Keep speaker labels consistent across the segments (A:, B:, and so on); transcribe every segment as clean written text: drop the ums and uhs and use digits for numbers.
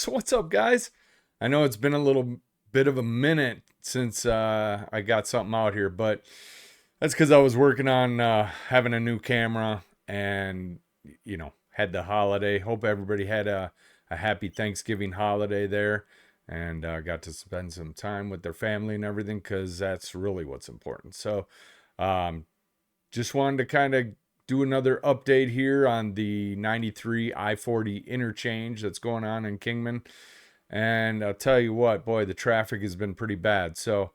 A: So what's up, guys? I know it's been a little bit of a minute since I got something out here, but that's because I was working on having a new camera and, had the holiday. Hope everybody had a happy Thanksgiving holiday there and got to spend some time with their family and everything because that's really what's important. So, um, just wanted to kind of do another update here on the 93 I-40 interchange that's going on in Kingman. And I'll tell you what, boy, the traffic has been pretty bad. So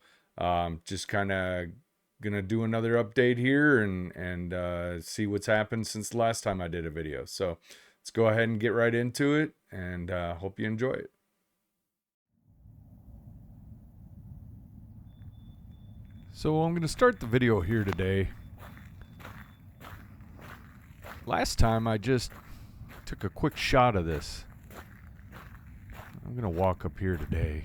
A: just kind of gonna do another update here and see what's happened since the last time I did a video. So let's go ahead and get right into it, and hope you enjoy it. So I'm gonna start the video here today. Last time I just took a quick shot of this. I'm going to walk up here today.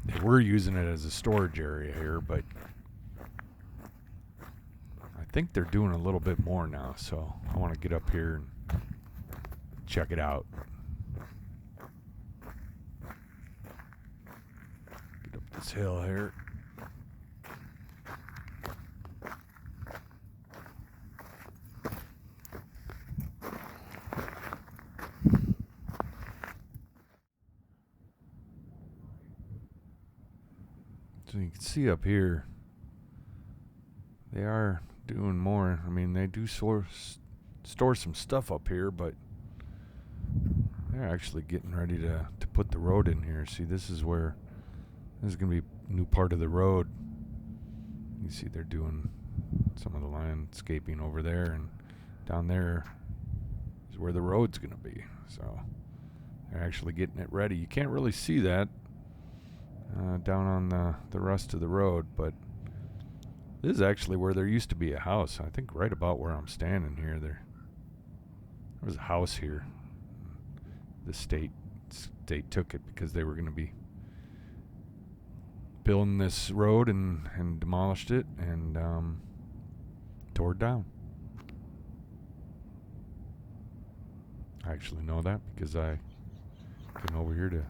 A: They were using it as a storage area here, but I think they're doing a little bit more now, so I want to get up here and check it out. Get up this hill here. So you can see up here, they are doing more. I mean, they do store some stuff up here, but they're actually getting ready to put the road in here. See, this is going to be a new part of the road. You see they're doing some of the landscaping over there, and down there is where the road's going to be. So they're actually getting it ready. You can't really see that down on the rest of the road, but this is actually where there used to be a house. I think right about where I'm standing here, there was a house here. The state took it because they were going to be building this road and demolished it and tore it down. I actually know that because I came over here to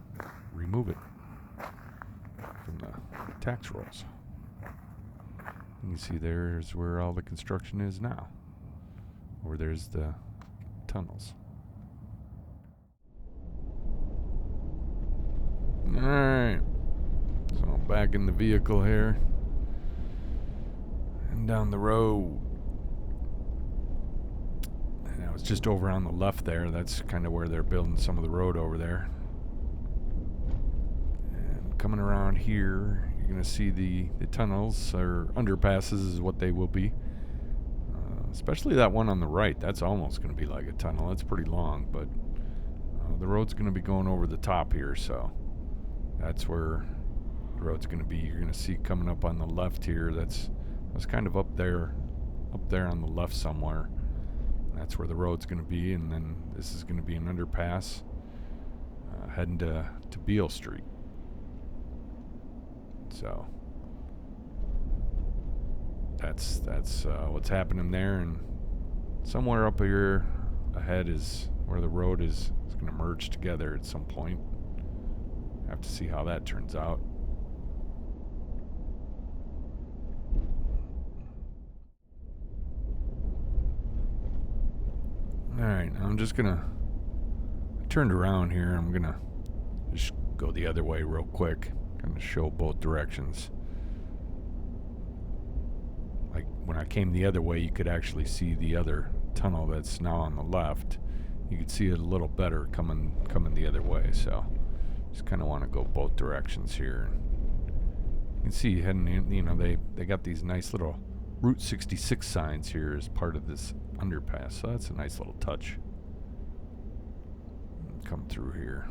A: remove it from the tax rolls. And you see there's where all the construction is now. Or there's the tunnels. Alright. So I'm back in the vehicle here. And down the road. And I was just over on the left there. That's kind of where they're building some of the road over there. Coming around here, you're going to see the tunnels, or underpasses is what they will be. Especially that one on the right. That's almost going to be like a tunnel. It's pretty long, but the road's going to be going over the top here, so that's where the road's going to be. You're going to see coming up on the left here, that's kind of up there on the left somewhere. That's where the road's going to be, and then this is going to be an underpass heading to Beale Street. So that's what's happening there, and somewhere up here ahead is where the road is going to merge together at some point. Have to see how that turns out. Alright, I'm just gonna turn around here. I'm gonna just go the other way real quick. Kind of show both directions. Like when I came the other way, you could actually see the other tunnel that's now on the left. You could see it a little better coming the other way. So just kind of want to go both directions here. You can see heading in, they got these nice little Route 66 signs here as part of this underpass. So that's a nice little touch. Come through here.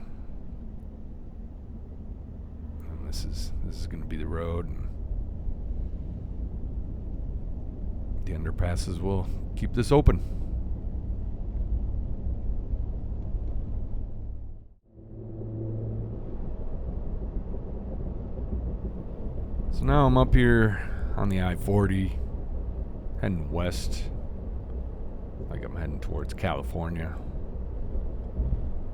A: This is going to be the road, and the underpasses will keep this open. So now I'm up here on the I-40 heading west like I'm heading towards California.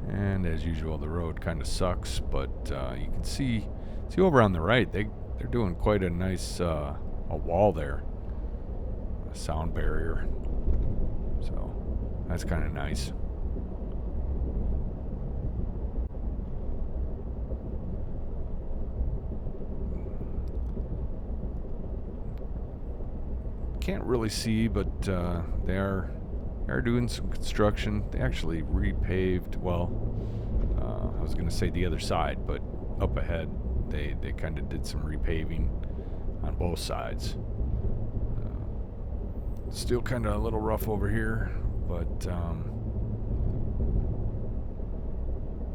A: And as usual, the road kind of sucks, but you can see over on the right, they're doing quite a nice a wall there, a sound barrier. So that's kind of nice. Can't really see, but they are doing some construction. They actually repaved. Well, I was going to say the other side, but up ahead they kind of did some repaving on both sides. Still kind of a little rough over here, but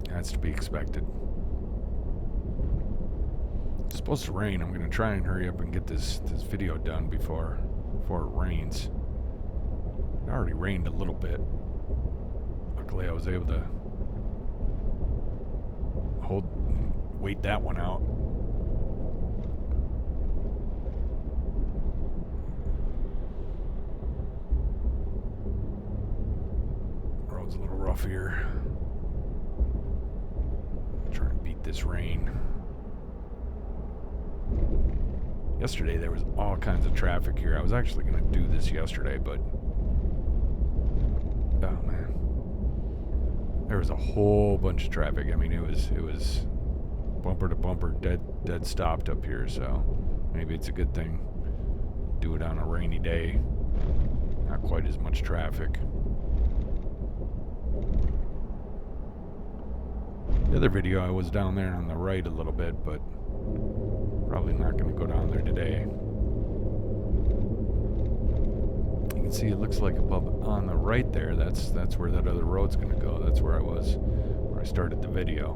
A: that's to be expected. It's supposed to rain. I'm going to try and hurry up and get this video done before it rains. It already rained a little bit. Luckily I was able to wait that one out. Road's a little rough here. Trying to beat this rain. Yesterday there was all kinds of traffic here. I was actually going to do this yesterday, but oh man, there was a whole bunch of traffic. I mean, it was bumper to bumper, dead stopped up here. So maybe it's a good thing. Do it on a rainy day. Not quite as much traffic. The other video I was down there on the right a little bit, but probably not going to go down there today. You can see it looks like up on the right there. That's where that other road's going to go. That's where I started the video.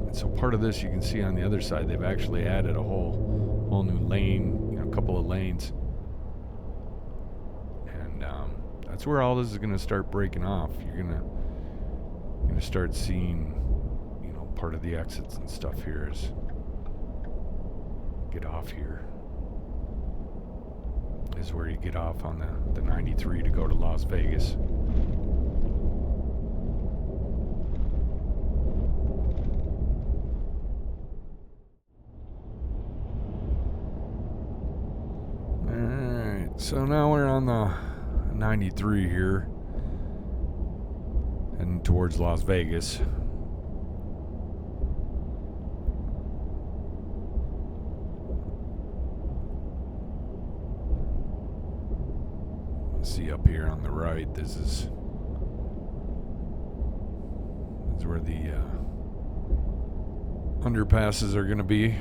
A: And so part of this you can see on the other side. They've actually added a whole new lane, a couple of lanes, and that's where all this is going to start breaking off. You're going to start seeing, part of the exits and stuff here is get off here. This is where you get off on the 93 to go to Las Vegas. Alright, so now we're on the 93 here, heading towards Las Vegas. See up here on the right, this is where the underpasses are going to be.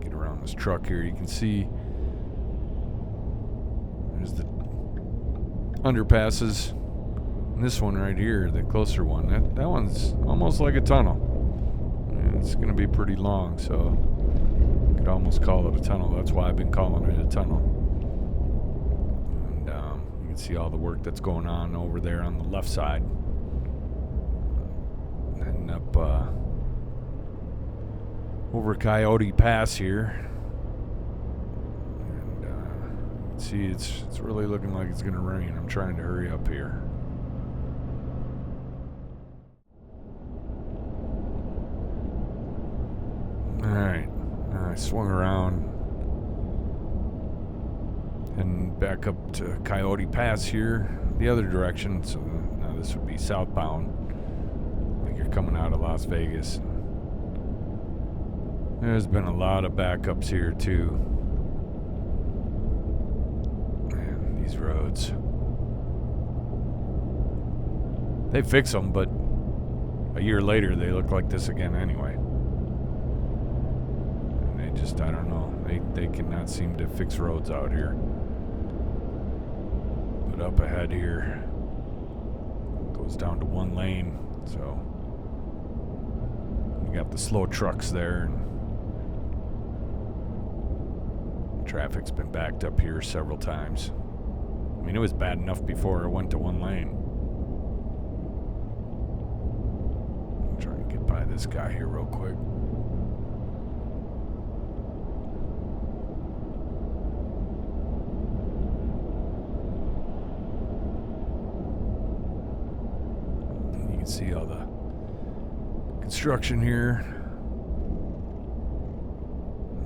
A: Get around this truck here. You can see there's the underpasses. And this one right here, the closer one, that one's almost like a tunnel. And it's going to be pretty long, so you could almost call it a tunnel. That's why I've been calling it a tunnel. And you can see all the work that's going on over there on the left side. Heading up over Coyote Pass here. And you can see it's really looking like it's going to rain. I'm trying to hurry up here. Alright, I swung around and back up to Coyote Pass here, the other direction. So now this would be southbound, like you're coming out of Las Vegas. There's been a lot of backups here too. Man, these roads. They fix them, but a year later they look like this again anyway. Just, I don't know, they cannot seem to fix roads out here. But up ahead here goes down to one lane, so you got the slow trucks there, and traffic's been backed up here several times. I mean, it was bad enough before it went to one lane. I'm trying to get by this guy here real quick. see all the construction here.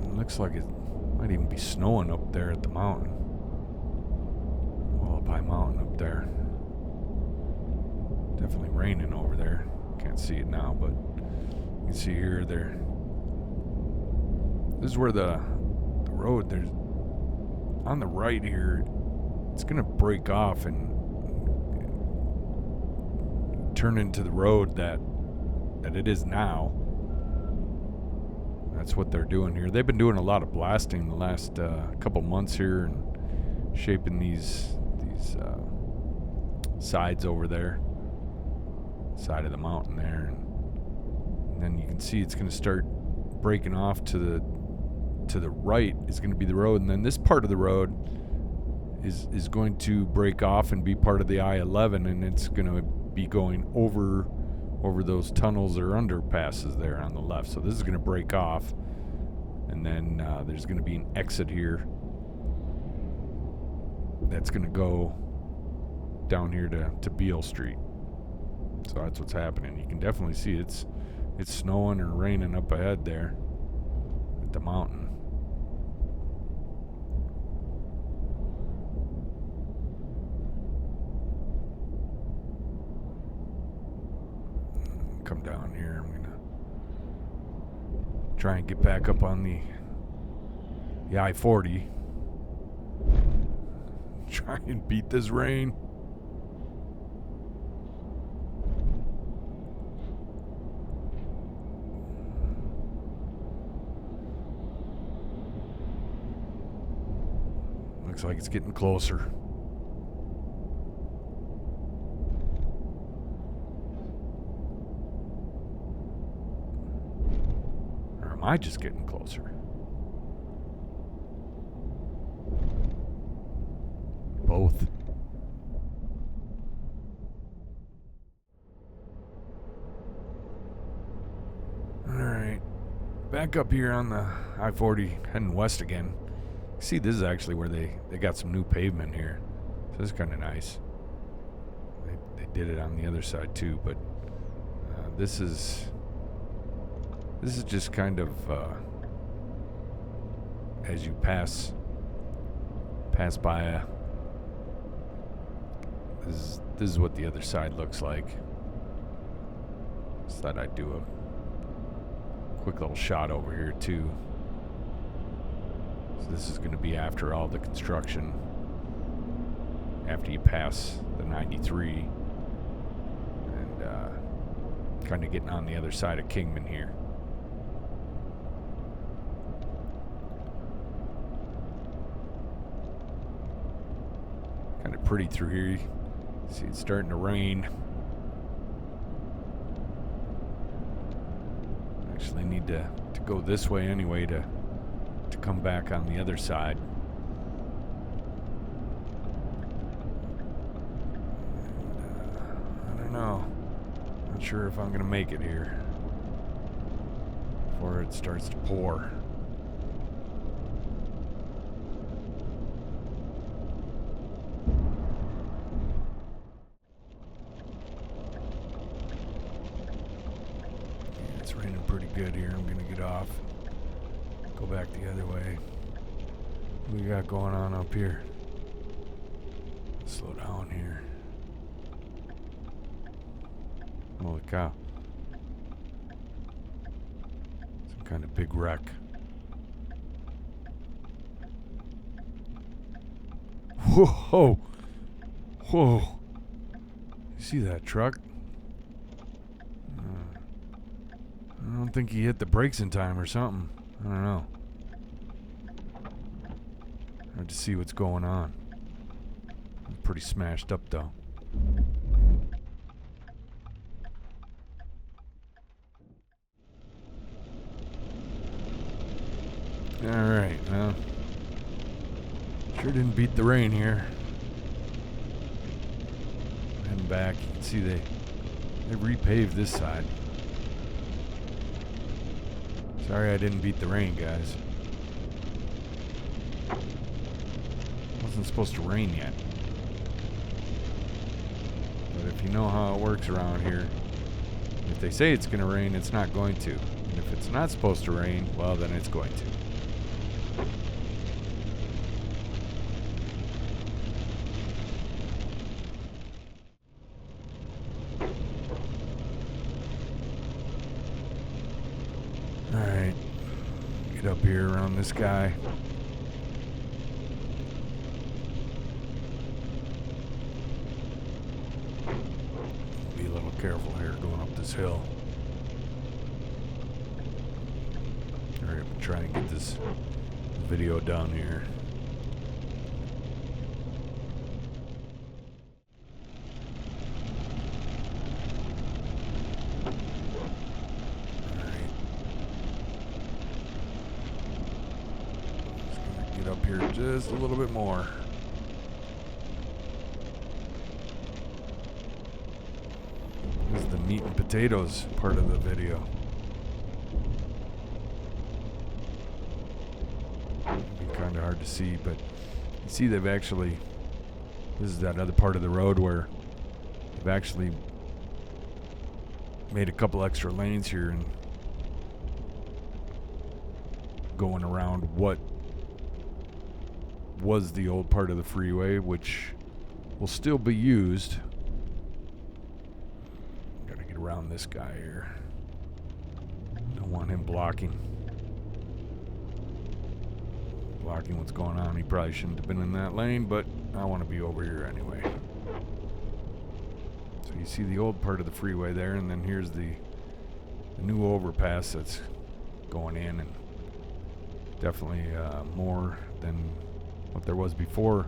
A: It looks like it might even be snowing up there at the mountain. Well, up high mountain up there. Definitely raining over there. Can't see it now, but you can see here there. This is where the road, there's on the right here, it's gonna break off and turn into the road that it is now. That's what they're doing here. They've been doing a lot of blasting the last couple months here and shaping these sides over there, side of the mountain there, and then you can see it's going to start breaking off to the right is going to be the road, and then this part of the road is going to break off and be part of the I-11, and it's going to be going over those tunnels or underpasses there on the left. So this is going to break off, and then there's going to be an exit here that's going to go down here to Beale Street. So that's what's happening. You can definitely see it's snowing or raining up ahead there at the mountain. Come down here. I'm gonna try and get back up on the I-40. Try and beat this rain. Looks like it's getting closer. Or am I just getting closer? Both. Alright. Back up here on the I-40, heading west again. See, this is actually where they got some new pavement here. So this is kind of nice. They did it on the other side too, but this is just kind of as you pass by this is what the other side looks like. Just thought I'd do a quick little shot over here too. So this is going to be after all the construction, after you pass the 93, and kind of getting on the other side of Kingman here. Kind of pretty through here. See, it's starting to rain. Actually need to go this way anyway to come back on the other side. And, I don't know. Not sure if I'm going to make it here before it starts to pour. Yeah, it's raining pretty good here. I'm going to get off. Go back the other way. What we got going on up here? Slow down here. Holy cow. Some kind of big wreck. Whoa! Whoa! You see that truck? I don't think he hit the brakes in time or something. I don't know. Hard to see what's going on. Pretty smashed up though. Alright, well. Sure didn't beat the rain here. Heading back, you can see they repaved this side. Sorry I didn't beat the rain, guys. Wasn't supposed to rain yet. But if you know how it works around here, if they say it's going to rain, it's not going to. And if it's not supposed to rain, well, then it's going to. Alright, get up here around this guy. Be a little careful here going up this hill. Alright, I'm trying to get this video down here. Up here just a little bit more. This is the meat and potatoes part of the video. It'd be kind of hard to see, but you see they've actually, this is that other part of the road where they've actually made a couple extra lanes here and going around what was the old part of the freeway, which will still be used. Gotta get around this guy here. Don't want him blocking what's going on. He probably shouldn't have been in that lane, but I want to be over here anyway. So you see the old part of the freeway there, and then here's the new overpass that's going in, and definitely more than what there was before.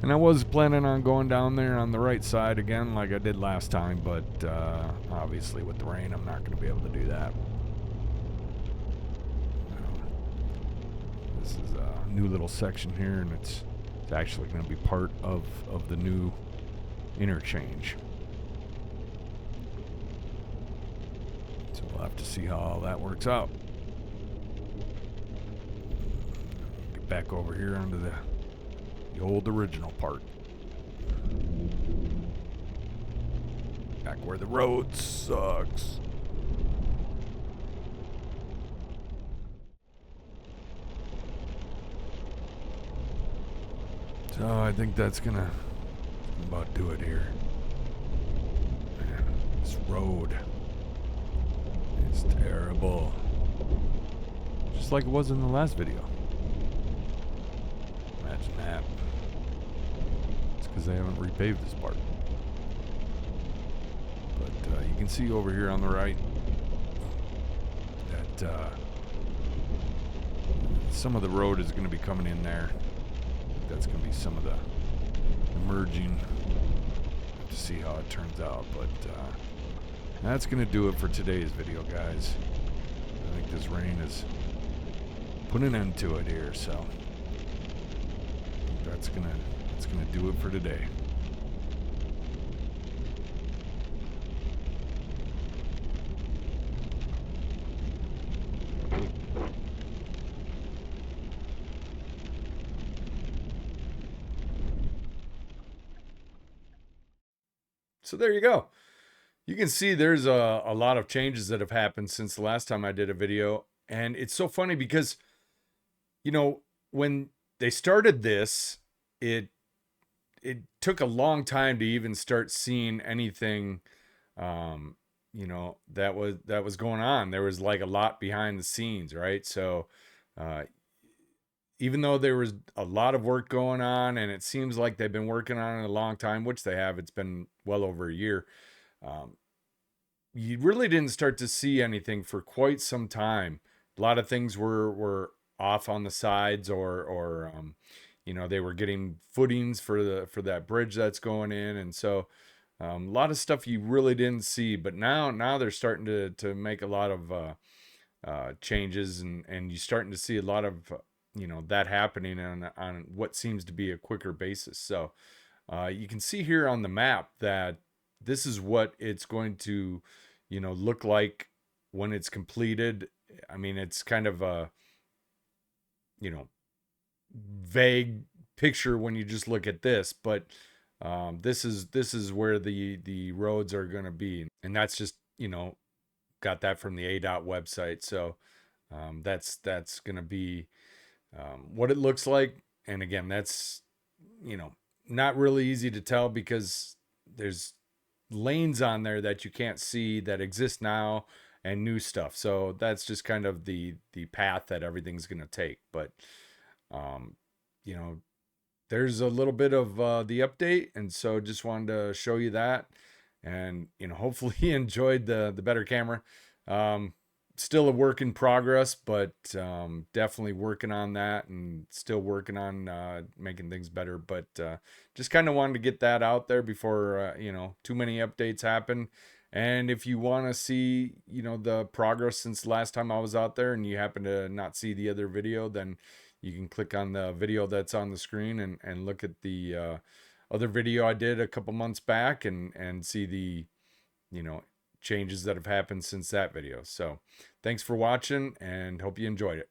A: And I was planning on going down there on the right side again like I did last time, but obviously with the rain I'm not going to be able to do that. This is a new little section here, and it's actually going to be part of the new interchange. So we'll have to see how all that works out. Back over here onto the old original part. Back where the road sucks. So I think that's gonna about do it here. Man, this road is terrible. Just like it was in the last video. Imagine that. It's because they haven't repaved this part. But you can see over here on the right that some of the road is going to be coming in there. That's going to be some of the merging. Have to see how it turns out. But that's going to do it for today's video, guys. I think this rain is putting an end to it here, so that's gonna do it for today. So there you go. You can see there's a lot of changes that have happened since the last time I did a video, and it's so funny because, you know, when they started this, it took a long time to even start seeing anything, you know, that was going on. There was like a lot behind the scenes, right? So even though there was a lot of work going on, and it seems like they've been working on it a long time, which they have, it's been well over a year. You really didn't start to see anything for quite some time. A lot of things were off on the sides, or you know, they were getting footings for that bridge that's going in, and so a lot of stuff you really didn't see. But now they're starting to make a lot of changes, and you're starting to see a lot of you know, that happening on what seems to be a quicker basis. So you can see here on the map that this is what it's going to, you know, look like when it's completed. I mean, it's kind of a, you know, vague picture when you just look at this, but this is where the roads are going to be, and that's just you know, got that from the ADOT website. So that's going to be what it looks like. And again, that's, you know, not really easy to tell because there's lanes on there that you can't see that exist now and new stuff. So that's just kind of the path that everything's going to take. But um, you know, there's a little bit of the update, and so just wanted to show you that, and you know, hopefully you enjoyed the better camera. Um, Still a work in progress, but definitely working on that, and still working on making things better. But just kind of wanted to get that out there before you know, too many updates happen. And if you want to see, you know, the progress since the last time I was out there, and you happen to not see the other video, then you can click on the video that's on the screen and look at the other video I did a couple months back, and see the, you know, changes that have happened since that video. So thanks for watching, and hope you enjoyed it.